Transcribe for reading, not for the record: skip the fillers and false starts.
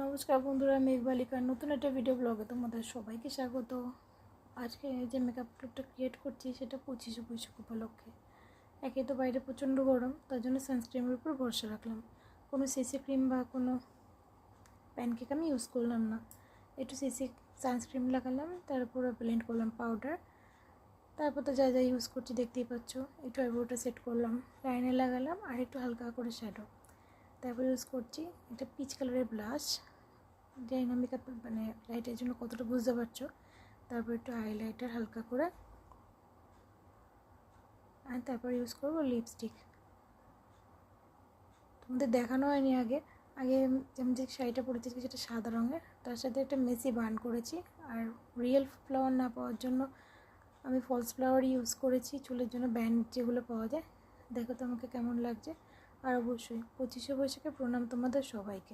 নমস্কার বন্ধুরা, মেঘবালিকার নতুন একটা ভিডিও ব্লগে তোমাদের সবাইকে স্বাগত। আজকে যে মেকআপ লুকটা ক্রিয়েট করছি সেটা 25 বৈশাখ উপলক্ষে। একে তো বাইরে প্রচণ্ড গরম, তার জন্য সানস্ক্রিনের উপর ভরসা রাখলাম। কোনো সিসি ক্রিম বা কোনো প্যানকেক আমি ইউজ করলাম না। একটু সিসি সানস্ক্রিন লাগালাম, তারপর ব্লেন্ড করলাম পাউডার। তারপর তো যা যা ইউজ করছি দেখতেই পাচ্ছ। একটু আইব্রোটা সেট করলাম, লাইনার লাগালাম, আর একটু হালকা করে শ্যাডো। তারপর ইউজ করছি একটা পিচ কালারের ব্লাশ। জানি না মেকআপ মানে লাইটের জন্য কতটা বুঝতে পারছো। তারপর একটু হাইলাইটার হালকা করে, আর তারপর ইউজ করবো লিপস্টিক। তোমাদের দেখানো হয়নি আগে আগে যেমন যে শাড়িটা পরেছি সেটা সাদা রঙের, তার সাথে একটা মেসি বান করেছি। আর রিয়েল ফ্লাওয়ার না পাওয়ার জন্য আমি ফলস ফ্লাওয়ার ইউজ করেছি চুলের জন্য, ব্যান্ড যেগুলো পাওয়া যায়। দেখো তো আমাকে কেমন লাগছে। আর অবশ্যই 25শে বৈশাখে প্রণাম তোমাদের সবাইকে।